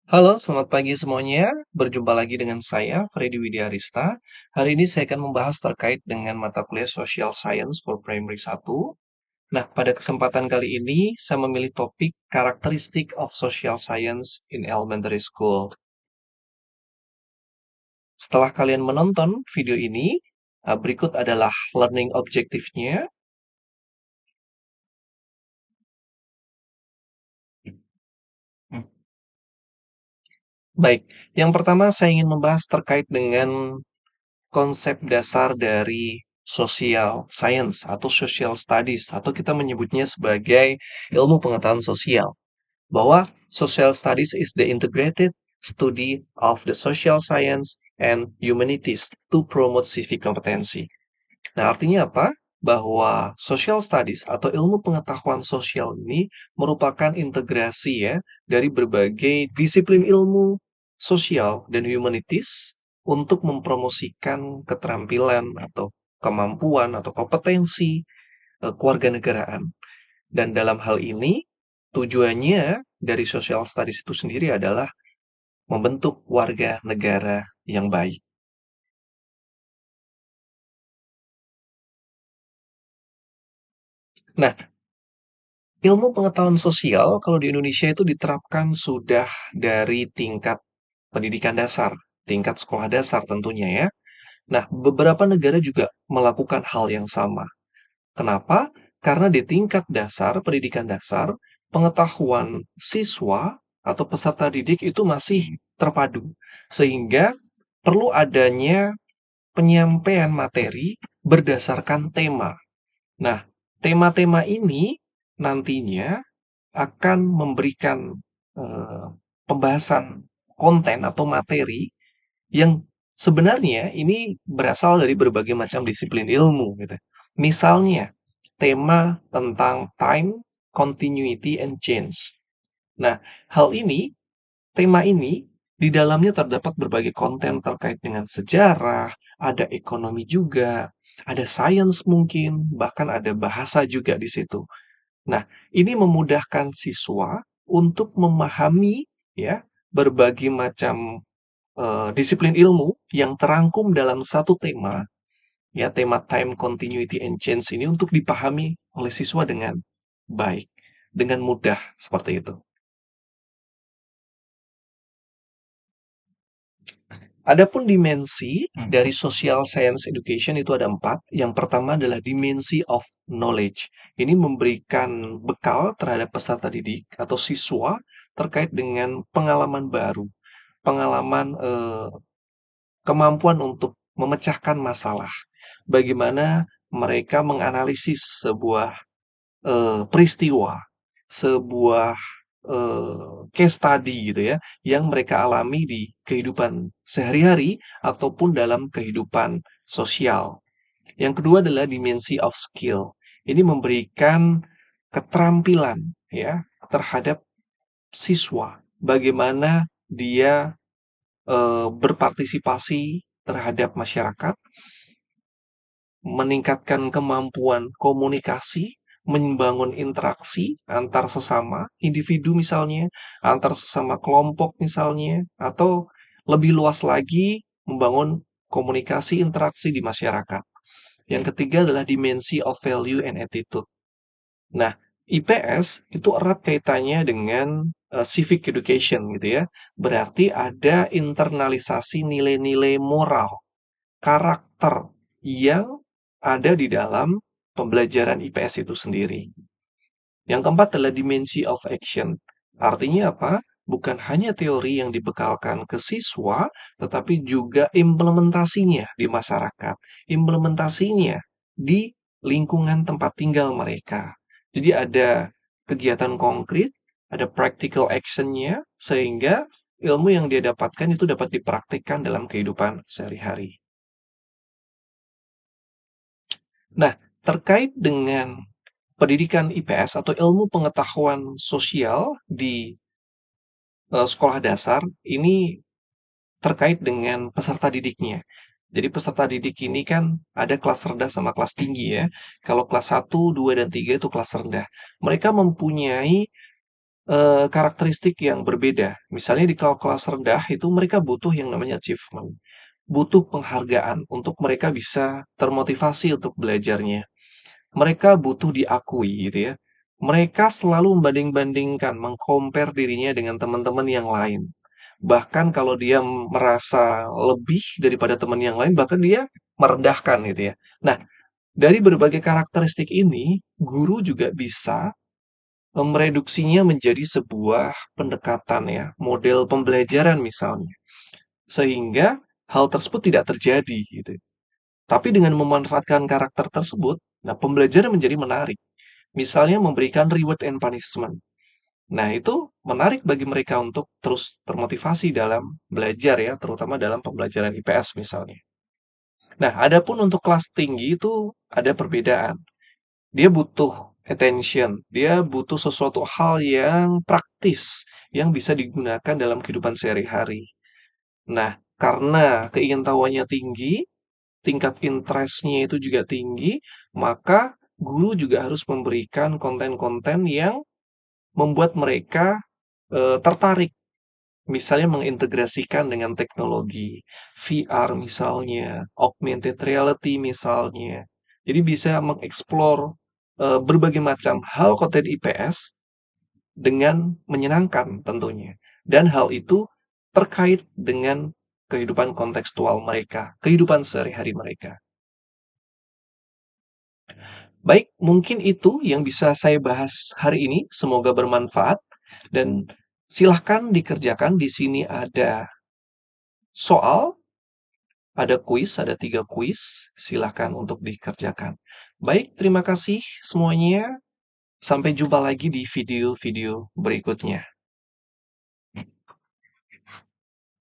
Halo, selamat pagi semuanya. Berjumpa lagi dengan saya, Freddy Widiarista. Hari ini saya akan membahas terkait dengan mata kuliah Social Science for Primary 1. Nah, pada kesempatan kali ini, saya memilih topik Characteristic of Social Science in Elementary School. Setelah kalian menonton video ini, berikut adalah learning objektifnya. Baik, yang pertama saya ingin membahas terkait dengan konsep dasar dari social science atau social studies atau kita menyebutnya sebagai ilmu pengetahuan sosial, bahwa social studies is the integrated study of the social science and humanities to promote civic competency. Nah, artinya apa? Bahwa social studies atau ilmu pengetahuan sosial ini merupakan integrasi ya dari berbagai disiplin ilmu sosial dan humanities untuk mempromosikan keterampilan atau kemampuan atau kompetensi kewarganegaraan. Dan dalam hal ini tujuannya dari social studies itu sendiri adalah membentuk warga negara yang baik. Nah, ilmu pengetahuan sosial kalau di Indonesia itu diterapkan sudah dari tingkat pendidikan dasar, tingkat sekolah dasar tentunya ya. Nah, beberapa negara juga melakukan hal yang sama. Kenapa? Karena di tingkat dasar, pendidikan dasar, pengetahuan siswa atau peserta didik itu masih terpadu. Sehingga perlu adanya penyampaian materi berdasarkan tema. Nah, tema-tema ini nantinya akan memberikan eh, pembahasan konten atau materi yang sebenarnya ini berasal dari berbagai macam disiplin ilmu gitu. Misalnya, tema tentang time, continuity, and change. Nah, hal ini, tema ini, di dalamnya terdapat berbagai konten terkait dengan sejarah, ada ekonomi juga, ada sains mungkin, bahkan ada bahasa juga di situ. Nah, ini memudahkan siswa untuk memahami ya berbagai macam disiplin ilmu yang terangkum dalam satu tema, ya tema time, continuity, and change ini untuk dipahami oleh siswa dengan baik, dengan mudah seperti itu. Adapun dimensi dari social science education itu ada 4. Yang pertama adalah dimensi of knowledge. Ini memberikan bekal terhadap peserta didik atau siswa terkait dengan pengalaman baru, pengalaman kemampuan untuk memecahkan masalah. Bagaimana mereka menganalisis sebuah peristiwa, sebuah case study gitu ya, yang mereka alami di kehidupan sehari-hari ataupun dalam kehidupan sosial. Yang kedua adalah dimensi of skill. Ini memberikan keterampilan ya terhadap siswa, bagaimana dia berpartisipasi terhadap masyarakat, meningkatkan kemampuan komunikasi, membangun interaksi antar sesama individu misalnya, antar sesama kelompok misalnya, atau lebih luas lagi membangun komunikasi interaksi di masyarakat. Yang ketiga adalah dimensi of value and attitude. Nah, IPS itu erat kaitannya dengan civic education gitu ya. Berarti ada internalisasi nilai-nilai moral, karakter yang ada di dalam pembelajaran IPS itu sendiri. Yang keempat adalah dimensi of action. Artinya apa? Bukan hanya teori yang dibekalkan ke siswa, tetapi juga implementasinya di masyarakat, implementasinya di lingkungan tempat tinggal mereka. Jadi ada kegiatan konkret, ada practical action-nya, sehingga ilmu yang dia dapatkan itu dapat dipraktikkan dalam kehidupan sehari-hari. Nah, terkait dengan pendidikan IPS atau ilmu pengetahuan sosial di sekolah dasar, ini terkait dengan peserta didiknya. Jadi peserta didik ini kan ada kelas rendah sama kelas tinggi ya. Kalau kelas 1, 2, dan 3 itu kelas rendah. Mereka mempunyai karakteristik yang berbeda. Misalnya di kelas rendah itu mereka butuh yang namanya achievement, butuh penghargaan untuk mereka bisa termotivasi untuk belajarnya. Mereka butuh diakui gitu ya. Mereka selalu membanding-bandingkan, dirinya dengan teman-teman yang lain. Bahkan kalau dia merasa lebih daripada teman yang lain, bahkan dia merendahkan gitu ya. Nah, dari berbagai karakteristik ini, guru juga bisa mereduksinya menjadi sebuah pendekatan ya, model pembelajaran misalnya. Sehingga hal tersebut tidak terjadi gitu. Tapi dengan memanfaatkan karakter tersebut, nah pembelajaran menjadi menarik. Misalnya memberikan reward and punishment. Nah, itu menarik bagi mereka untuk terus termotivasi dalam belajar ya, terutama dalam pembelajaran IPS misalnya. Nah, adapun untuk kelas tinggi itu ada perbedaan. Dia butuh attention, dia butuh sesuatu hal yang praktis, yang bisa digunakan dalam kehidupan sehari-hari. Nah, karena keingintahuannya tinggi, tingkat interest-nya itu juga tinggi, maka guru juga harus memberikan konten-konten yang membuat mereka tertarik. Misalnya mengintegrasikan dengan teknologi VR misalnya, augmented reality misalnya. Jadi bisa mengeksplor berbagai macam hal konten IPS dengan menyenangkan tentunya. Dan hal itu terkait dengan kehidupan kontekstual mereka, kehidupan sehari-hari mereka. Baik, mungkin itu yang bisa saya bahas hari ini. Semoga bermanfaat dan silahkan dikerjakan. Di sini ada soal, ada kuis, ada 3 kuis. Silahkan untuk dikerjakan. Baik, terima kasih semuanya. Sampai jumpa lagi di video-video berikutnya.